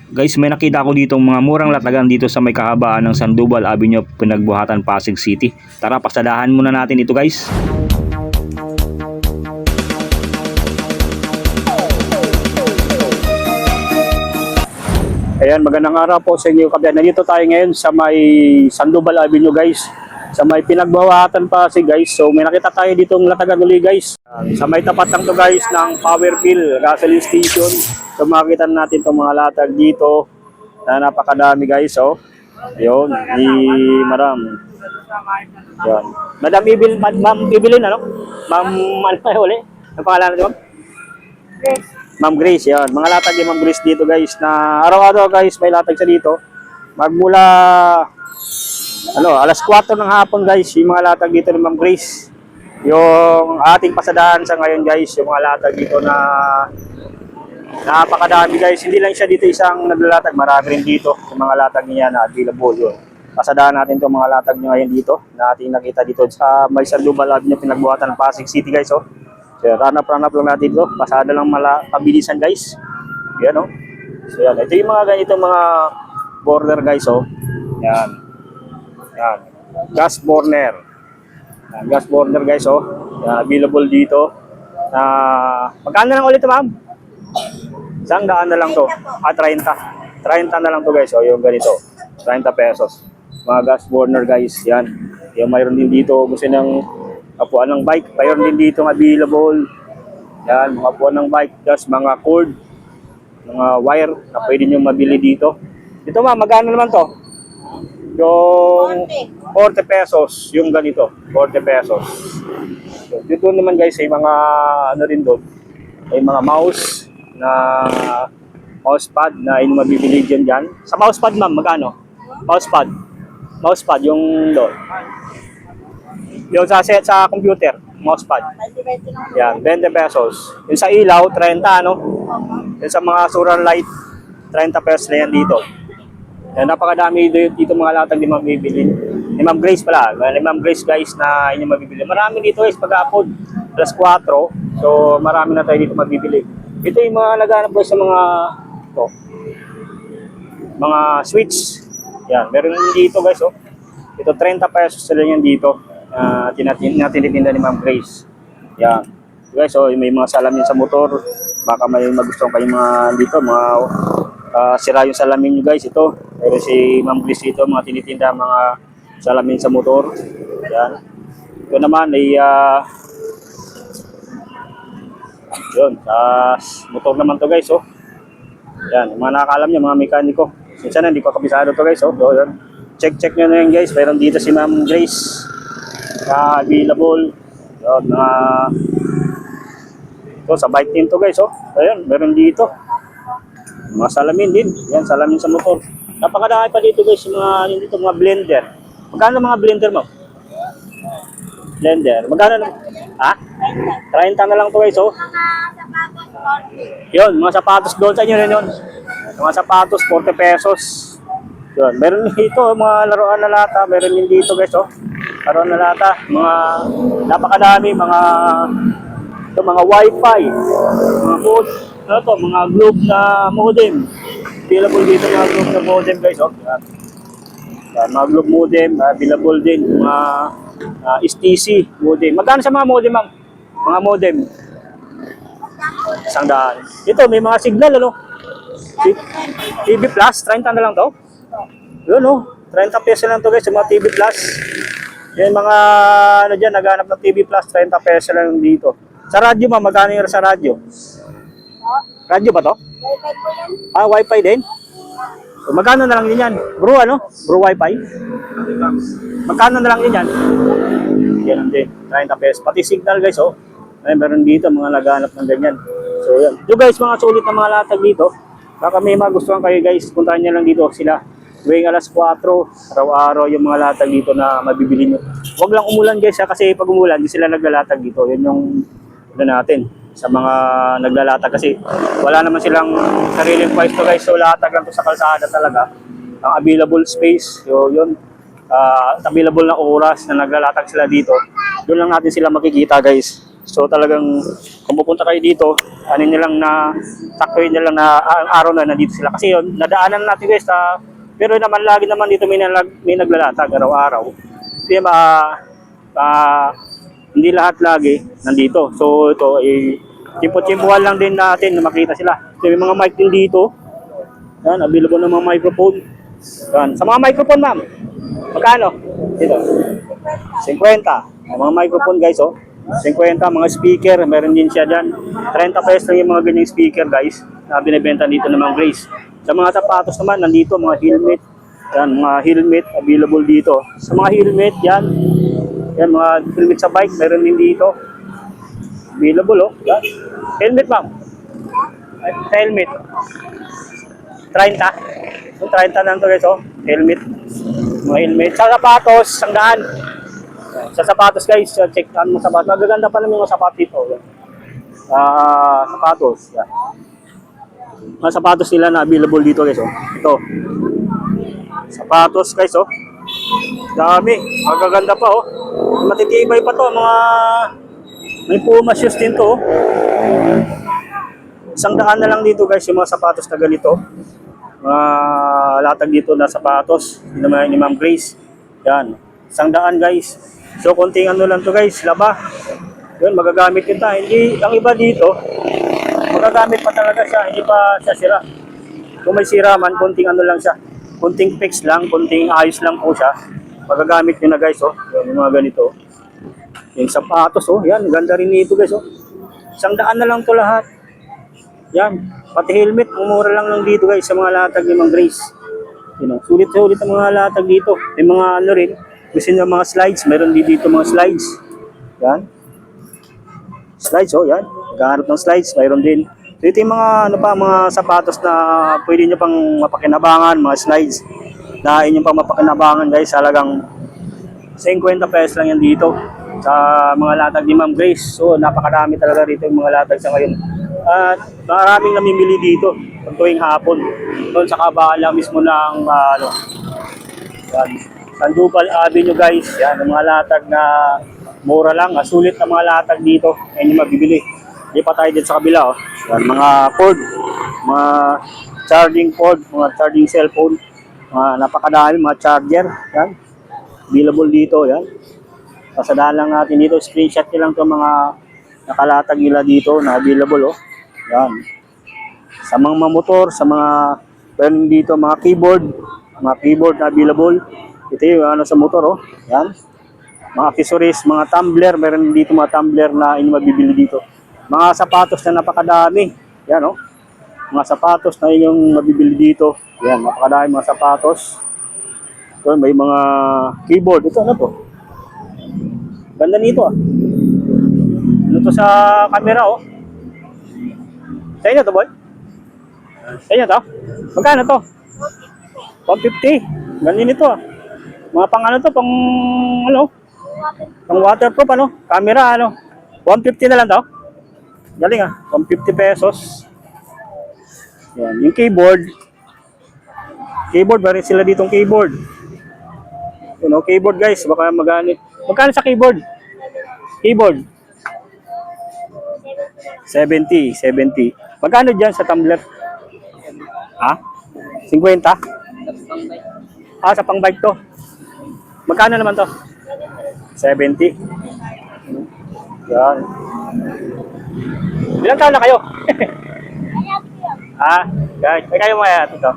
Guys, may nakita ako dito mga murang latagan dito sa may kahabaan ng Sandoval Avenue, Pinagbuhatan, Pasig City. Tara, pasadahan muna natin ito guys. Ayan, magandang araw po sa inyo kabiyan. Nandito tayo ngayon sa may Sandoval Avenue guys. Sa may Pinagbuhatan Pasig guys. So may nakita tayo ditong latagan uli guys. Sa may tapat lang to guys ng Powerfill gasoline station. So makikita natin itong mga latag dito na napakadami guys. So, yun, ni Madam. Yan. Madam Ma'am Ibilin, ano? Ma'am, ano pa uli? Ang pangalan natin, Ma'am? Grace. Ma'am Grace, yan. Mga latag ni Ma'am Grace dito guys na araw-araw guys may latag siya dito. Magmula alas 4 ng hapon guys, yung mga latag dito ni Ma'am Grace. Yung ating pasadahan sa ngayon guys, yung mga latag dito na napakadami guys. Hindi lang siya dito isang naglalatag, marami rin dito yung mga latag niya na available yun. Pasadahan natin itong mga latag niya ngayon dito na ating nakita dito sa may Sandoval Avenue, Pinagbuhatan ng Pasig City guys. Oh. So, run up lang natin ito. Pasada lang pabilisan guys. Yan oh. So yan. Ito yung mga ganitong mga burner guys oh. Yan. Yan. Gas burner. Yan. Gas burner guys oh. Yan. Available dito. Magkano lang ulit ma'am? Isang daan na lang to. 30. 30 na lang to guys oh. Yung ganito. 30 pesos. Mga gas burner guys. Yan. Yung mayroon din dito. Gusto ng apuan ng bike, mayroon din dito available. Yan, mga apuan ng bike, gas, mga cord, mga wire na pwede nyo mabili dito. Ito ma, magkano naman to? Yung 40 pesos, yung ganito, 40 pesos. So, dito naman guys, ay mga ano rin doon, ay mga mouse na mousepad na yung mabibili dyan. Sa mousepad ma'am, magkano? Mousepad, yung doon. Yung sa computer, mousepad. Yan, 20 pesos. Yung sa ilaw, 30, ano? Yung sa mga solar light, 30 pesos na yan dito. Yan, napakadami dito mga latag ni Ma'am bibili. Ni Ma'am Grace pala. Ni Ma'am Grace guys na inyong mabibili. Marami dito guys pag-upload. Alas 4. So, marami na tayo dito mabibili. Ito yung mga naghanap guys sa mga switch. Yan, meron dito guys, oh. Ito 30 pesos sila yan dito. Tinitinda ni Ma'am Grace. Yan. Guys, so may mga salamin sa motor. Baka may magustuhan kayong mga dito, sira yung salamin nyo guys. Ito. Pero si Ma'am Grace dito, mga tinitinda mga salamin sa motor. Yan. Ito naman ay yun, sa motor naman to guys, oh. Yan, mga nakakalam nyo, mga mekaniko. Minsan hindi ko kabisado to guys, oh. So, yun. Check nyo na yun guys. Mayroon dito si Ma'am Grace na available. Yun, ito sa bike din to guys, oh. Ayun, meron dito. Mga salamin din. Yan, salamin sa motor. Napakadami pa dito guys, mga blender. Magkano mga blender mo? Blender. Magkano na? Ha? 30 na lang to guys, oh. Yun, mga sapatos doon sa inyo rin yun. Mga sapatos, 40 pesos. Yun, meron dito, mga laruan na lata. Meron din dito guys, oh. Laruan na lata. Mga napakadami, mga wifi. Mga boot. Ano to, mga globe na modem. Available dito mga globe na modem guys, oh. Yan, mga globe modem, available din. Mga STC modem. Magkano sa mga modem, ma'am? Mga modem. 100. Ito, may mga signal, ano? TV Plus, 30 na lang to. Yun, oh. 30 pesos lang to guys, yung mga TV Plus. Yung mga, ano dyan, naghanap ng TV Plus, 30 pesos lang dito. Sa radyo, ma'am, magkano yung sa radyo? Radyo ba to? Wi-Fi po yan. Wi-Fi din? So, magkano na lang din yan? Bro, ano? Bro Wi-Fi? Magkano na lang din yan? Yan din, 30 pesos. Pati signal guys, oh. Ay, meron dito, mga naghanap ng ganyan. So, yan. Yung guys, mga sulit na mga latag dito. Baka may magustuhan kayo guys, puntahan nyo lang dito sila. Tuwing alas 4, araw-araw yung mga latag dito na mabibili nyo. Huwag lang umulan guys, kasi pag umulan, di sila naglalatag dito. Yun yung natin sa mga naglalatag kasi wala naman silang sariling pwesto guys. So latag lang to sa kalsada talaga. Ang available space, so yun. Available na oras na naglalatag sila dito. Doon lang natin sila makikita guys. So talagang kung pupunta kayo dito, ano nilang na saktuin nilang na ang araw na nandito sila. Kasi yun, nadaanan natin guys, pero naman lagi naman dito may naglalatag araw-araw. Kaya hindi lahat lagi nandito. So ito ay timpo-timpuhan lang din natin na makita sila. So may mga mic din dito. Yan, available ng mga microphone. Yan. Sa mga microphone, ma'am, magkano? Dito. 50. Ang mga microphone guys, oh. 50, mga speaker, meron din siya dyan. 30 pesos lang yung mga ganyang speaker guys na binibenta dito ng mga Grace. Sa mga sapatos naman, nandito mga helmet. Yan, mga helmet available dito. Sa mga helmet, yan. Yan, mga helmet sa bike, meron din dito. Available, oh. Yan. Helmet, ma'am. Helmet. 30. So, 30 lang to guys, oh. Helmet. Mga helmet. Sa sapatos, 100. Sa sapatos guys, check mo sapatos. Magaganda pa naman yung sapatos dito. Sapatos. Yan. Mga sapatos nila na available dito guys, oh. Ito. Sapatos guys, oh. Dami. Magaganda pa, oh. Matitibay pa to. Mga may Puma shoes din to, oh. 100 na lang dito guys yung mga sapatos na ganito. Mga latag dito na sapatos ni Ma'am Grace. Yan. 100 guys. So konting ano lang to guys, laba. Yun, magagamit yun tayo. Hindi, ang iba dito, magagamit pa talaga siya, hindi pa siya sira. Kung may sira man, konting ano lang siya. Konting fix lang, konting ayos lang po siya. Magagamit nyo na guys, oh. Yan, yung mga ganito. Yung sapatos, oh. Yan, ganda rin nito guys, oh. 100 na lang to lahat. Yan, pati helmet, mura lang dito guys sa mga latag ni Ma'am Grace. You know, sulit-sulit ang mga latag dito. May mga ano rin, gusto nyo mga slides, meron din dito mga slides. Yan. Slides, oh, yan. Naghahanap ng slides, mayroon din. So, ito yung mga, ano pa, mga sapatos na pwede nyo pang mapakinabangan, mga slides na inyong pang mapakinabangan guys. Halagang 50 pesos lang yan dito sa mga latag ni Ma'am Grace. So, napakadami talaga rito yung mga latag sa ngayon. At maraming namimili dito pag tuwing hapon. Doon sa kabala mismo ng yan, Sandoval Avenue guys. Yan, ang mga latag na mura lang. Sulit na mga latag dito. Yan yung mabibili. Hindi pa tayo dito sa kabila. Oh. Yan, mga cord, mga charging cord, mga charging cellphone. Napakadami, mga charger. Yan, available dito. Yan. Pasadahan lang natin dito. Screenshot nyo lang ito mga nakalatag nila dito na available. Oh. Yan. Sa mga motor, sa mga meron dito mga keyboard na available. Ito yung ano sa motor, oh. Yan. Mga accessories, mga tumbler, meron dito mga tumbler na inyong mabibili dito. Mga sapatos na napakadami. Yan, oh. Mga sapatos na inyong mabibili dito. Yan, napakadami mga sapatos. Ito, may mga keyboard. Ito, ano to? Ganda nito, ah. Ano to sa camera, oh. Sa inyo to, boy? Sa inyo to? Magkano to? 150. Ganyan ito, ah. Mga pang ano to, pang ano? Pang waterproof, ano? Camera, ano? 150 na lang to? Galing, ah. 150 pesos. Yan. Yung keyboard. Keyboard, meron sila ditong keyboard. You know, keyboard guys, baka maganit. Magkano sa keyboard? Keyboard? 70. Magkano dyan sa tumbler? Ha? 50? Sa pang-bike to. Magkano naman to? 70. Yan. Ilang taon na kayo? Guys, may kayo mga ito.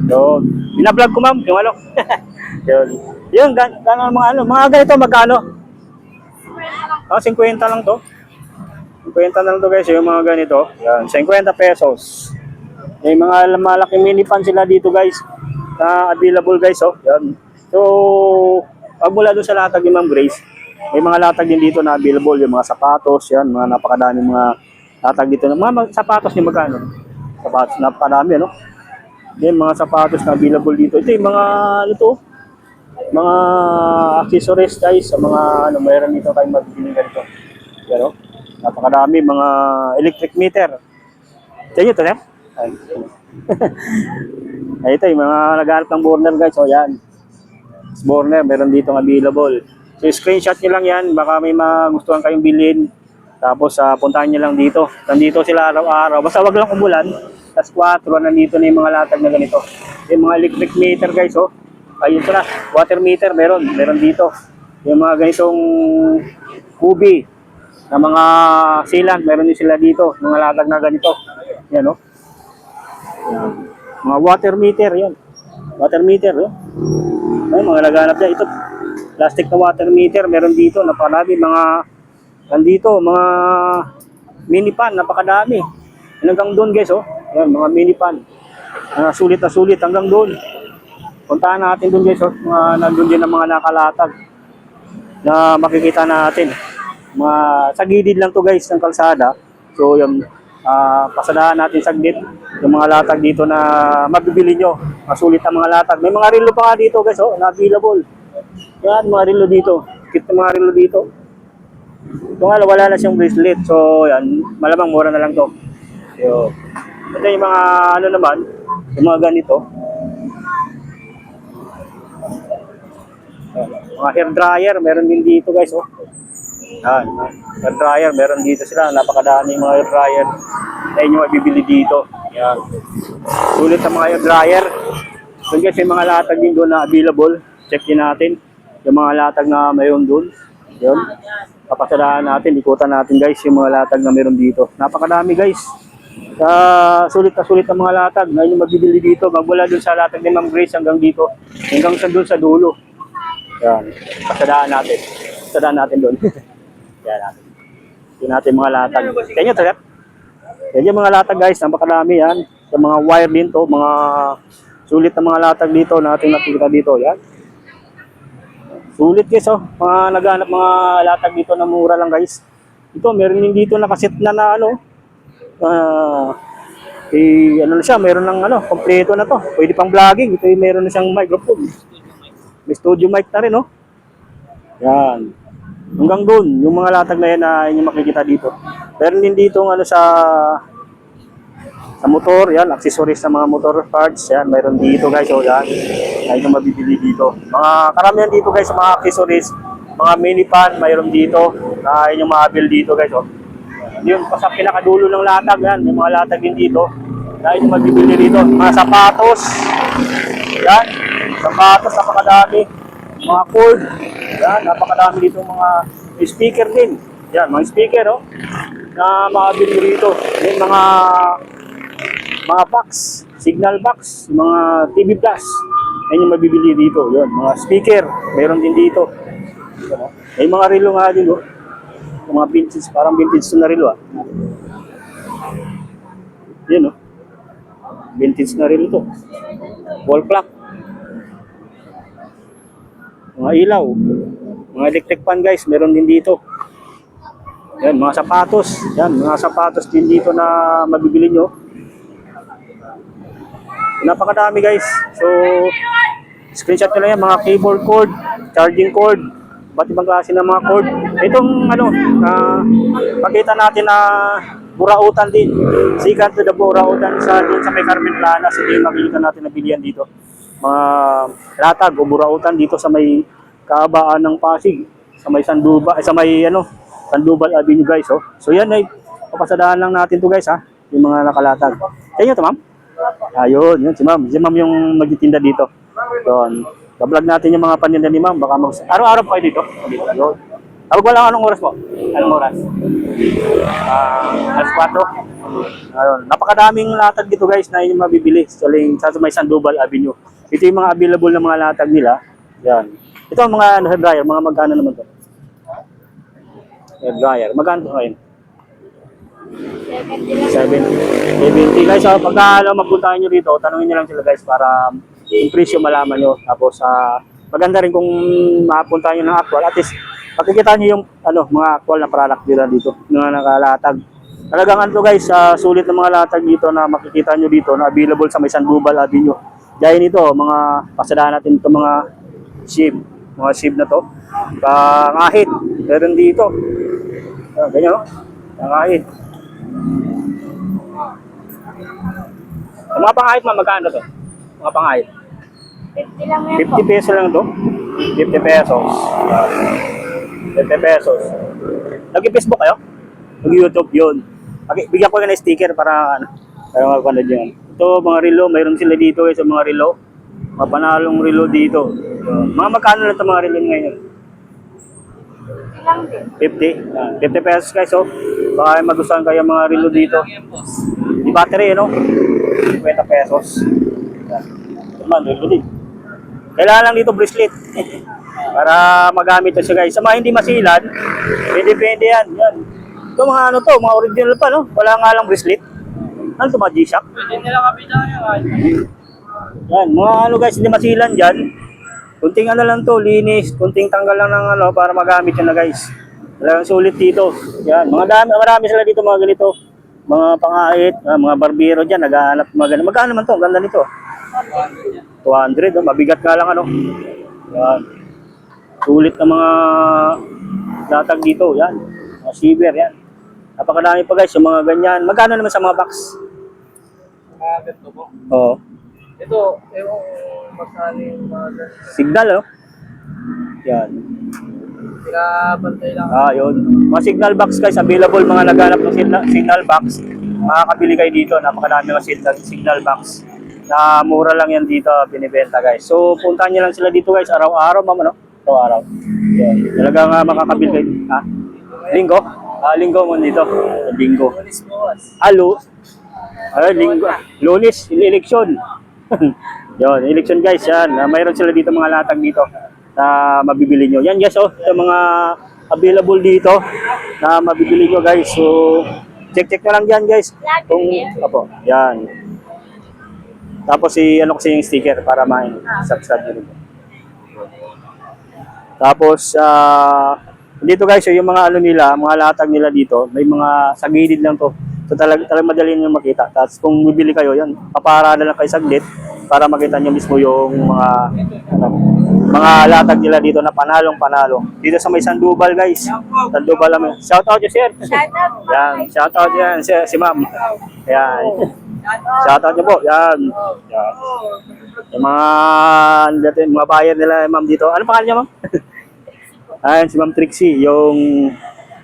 Yun. Binablog ko ma'am, yung ano. Yun. Yung gano'n mga ano, mga ganito magkano? 50 lang to. 50 lang to guys, yung mga ganito. Yan, 50 pesos. May mga malaking minivan sila dito guys. Na available guys, oh. Yan. So, pag mula doon sa latag ni Ma'am Grace, may mga latag din dito na available, yung mga sapatos, yan, mga napakadami mga latag dito. Mga sapatos ni magkano? Sapatos, napakadami, ano? Yan, mga sapatos na available dito. Ito yung mga, ano to? Mga accessories guys, sa mga, ano, mayroon dito tayong mabibili ganito. Yan, oh. Napakadami, mga electric meter. Sa inyo to, sir? Ay, ito yung mga naghahanap ng burner guys. O yan. Burner, meron dito available. So screenshot nyo lang yan. Baka may magustuhan kayong bilhin. Tapos puntahan nyo lang dito. Nandito sila araw-araw. Basta wag lang umulan. Tapos 4, nandito na yung mga latag na ganito. Yung mga electric meter guys, oh. Ayun sila. Water meter, meron dito. Yung mga ganitong kubi na mga sealant, meron din sila dito. Mga latag na ganito. Yan, oh. Yan. Mga water meter, yan. Water meter, oh. Ay, mga laganap dyan. Ito, plastic na water meter, meron dito. Napakarami, mga nandito, mga mini pan, napakadami. Hanggang doon guys, oh. Yan, mga mini pan. Sulit na sulit hanggang doon. Puntahan natin doon guys, oh. Nandun din ang mga nakalatag na makikita natin. Sa gilid lang to guys ng kalsada. So yung pasadahan natin saglit yung mga latag dito na mabibili nyo. Masulit ang mga latag. May mga relo pa nga dito guys, oh, na available. Yan, mga relo dito. Kit ng mga relo dito. Ito nga, wala na siyang bracelet. So yan, malamang mura na lang to. So, ito yung mga ano naman, yung mga ganito. Mga hair dryer, meron din dito guys, oh. Yan, hair dryer, meron dito sila. Napakadami mga hair dryer na inyo mabibili dito. Yan. Sulit sa mga hair dryer. So guys, yung mga latag din doon na available. Check din natin yung mga latag na mayroon doon. Yun. Papasadahan natin, ikutan natin guys yung mga latag na mayroon dito. Napakadami guys. Sulit na sulit ang mga latag na inyo mabibili dito. Magmula doon sa latag ni Ma'am Grace hanggang dito. Hanggang sa doon sa dulo. Yan. Pasadahan natin. Pasadahan natin doon. Yan natin. Yan natin mga latag. Kaya nyo, yan yung mga latag guys. Napakadami yan. Sa mga wire din to. Mga sulit na mga latag dito na ating nakikita dito. Yan. Sulit guys, oh. Mga naghanap mga latag dito na mura lang guys. Ito, meron din dito nakasit na ano. Ano na siya, meron ng ano, kompleto na to. Pwede pang vlogging. Ito yung meron na siyang microphone. May studio mic na rin, no? Yan. Hanggang doon, yung mga latag na yan na yung makikita dito. Meron din dito ano sa motor, yan, accessories sa mga motor parts, yan, meron dito guys, oh, yan. Yan yung mabibili dito. Mga karamihan dito guys, mga accessories, mga mini pan, mayroon dito. Yan yung maabil dito guys, oh. Yung sa pinakadulo ng latag, yan, yung mga latag din dito. Yan yung mabibili dito. Mga sapatos, yan. Sapatos, napakadami. Mga cord. Yan, napakadami dito mga speaker din. Yan, mga speaker, oh. Na makabili dito. Yung mga box, signal box, mga TV plus. Yan yung mabibili dito. Yan, mga speaker. Mayroon din dito. Yan, oh. May mga relo nga din, oh. Yung mga vintage, parang vintage na relo, ah. Yan, oh. Vintage na relo to. Wall clock. Mga ilaw, mga electric fan guys, meron din dito. Yan, mga sapatos. Yan, mga sapatos din dito na mabibili nyo. Napakadami guys. So, screenshot nyo lang yan, mga keyboard cord, charging cord, ba't ibang klase ng mga cord. Itong ano, pakita natin na burautan din. Sikat to the burautan doon sa may Carmen Planas. Ito yung makikita natin na bilihan dito. Mga latag o burautan dito sa may kahabaan ng Pasig, sa may Sandoval, sa may ano, Sandoval Avenue guys, oh. So yan ay papasadahan lang natin to guys, ha, yung mga nakalatag. Kaya to, ma'am? Ayun, yun si ma'am. Si ma'am yung magtitinda dito. Doon. Ka-vlog natin yung mga paninda ni ma'am, baka araw-araw pa kayo dito. Ayun. Tawag mo lang anong oras po? Anong oras? Alas 4. Ayun. Napakadaming latag dito guys na yung mabibili sa may Sandoval Avenue. Ito yung mga available na mga latag nila. Yan. Ito ang mga hair dryer, mga magkano naman to? Hair dryer. Magkano to ngayon? 70 guys. So pagka mapuntahan nyo rito, tanungin nyo lang sila guys para yung presyo malaman nyo. Tapos maganda rin kung mapuntahan nyo ng actual. At least makikita nyo yung mga actual na product nila dito. Mga nakalatag. Talagang ano guys, sulit na mga latag dito na makikita nyo dito na available sa may Sandoval Avenue. Dahil nito, mga pasadahan natin ito mga ship. Mga ship na to. Pangahit. Meron dito. Ganyan, no? Pangahit. Mga pangahit, magkano to? Mga pangahit. 50 lang yan po. 50 pesos lang to. 50 pesos. 50 pesos. Nag-Facebook kayo? Mag-YouTube yun. Okay, bigyan ko ng sticker para ano, para mapanood yan. Ito, mga relo, mayroon sila dito guys, mga relo. Mga panalong relo dito. Mga magkano lang ito mga relo ngayon? Ilang din. 50. 50 pesos guys, oh. Baka magustuhan kayo mga relo dito. Di battery, no? 50 pesos. Naman, relo din. Kailangan lang dito bracelet. Para magamit ito siya guys. Sa mga hindi masilan, depende yan. Yan. Ito mga ano to, mga original pa, no? Wala nga lang bracelet. Ano ito, mga G-Shock? Pwede nila kapitan yun. Yan, mga ano guys, hindi masilan dyan. Kunting ano lang to, linis. Kunting tanggal lang ng ano para magamit yun na guys. Talagang sulit dito. Yan, marami sila dito mga ganito. Mga pangait, mga barbero dyan, naghahanap mga ganito. Magkano naman to? Ang ganda nito. 200, no? Mabigat nga lang ano. Yan. Sulit na mga latag dito. Yan. Mga silver, yan. Napakadami pa guys, yung mga ganyan. Magkano naman sa mga box? Ganito po. Oo. Ito, yung magkano yung mga ganito. Signal, no? Yan. Pinabantay lang. Yun. Mga signal box guys, available mga naghanap ng signal box. Makakabili kayo dito. Napakadami ng signal box. Na mura lang yan dito binibenta guys. So puntahan nyo lang sila dito guys araw-araw ma'am ano? Araw-araw. Yan. Talagang makakabili kayo. Ha? Linggo? Linggo mo dito. Linggo. Lunes bukas. Halo. Linggo. Lunes, election. Yun, election guys yan. Mayroon sila dito mga latag dito na mabibili nyo. Yan guys oh, ito mga available dito na mabibili nyo guys. So check nyo lang dyan guys. Kung, yan. Tapos ano kasi yung sticker para ma-subscribe nyo rin. Tapos dito guys, yung mga ano nila, mga latag nila dito, may mga sa gilid lang to. So talagang madali nyo makita. Tapos kung bibili kayo, yan, paparada lang kayo saglit para makita nyo mismo yung mga latag nila dito na panalong-panalo. Dito sa may Sandoval guys. Sandoval naman. Shout out you sir. Shout out po. Yan, shout out yan si ma'am. Yan. Shout out nyo po. Yan. Yan. Yung mga buyer nila ma'am dito. Ano pangalan niya ma'am? Ayan, si Ma'am Trixie, yung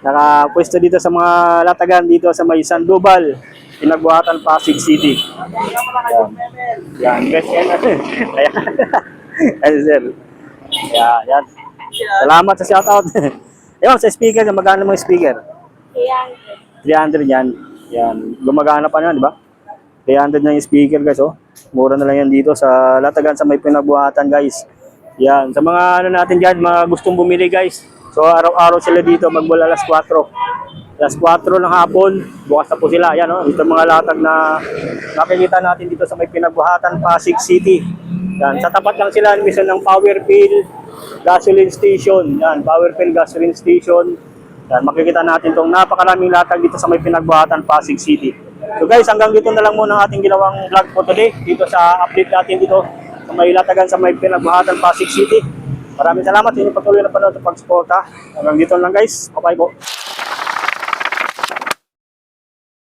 nakapwesto dito sa mga latagan dito sa may Sandoval, Pinagbuhatan, Pasig City. Yan, guys, yan. Ayan. Ayan, sir. Yan. Salamat sa shoutout. Ewan, sa speaker, magkano mga speaker? 300 yan. Yan, gumagana pa yan, di ba? 300 na yung speaker, guys, oh. Mura na lang yan dito sa latagan sa may Pinagbuhatan, guys. Yan, sa mga ano natin dyan, mga gustong bumili guys. So araw-araw sila dito magmula alas 4. Alas 4 ng hapon, bukas na po sila. Yan o, ito mga latag na nakikita natin dito sa may Pinagbuhatan, Pasig City. Yan, sa tapat lang sila mission ng Powerfill Gasoline Station. Yan, Powerfill Gasoline Station. Yan, makikita natin itong napakaraming latag dito sa may Pinagbuhatan, Pasig City. So guys, hanggang dito na lang muna ang ating ginawang vlog for today. Dito sa update natin dito sa may latagan sa may Pinagbuhatan, Pasig City. Maraming salamat sa inyong patuloy na panood at pagsuporta. Hanggang dito lang guys. Bye-bye po.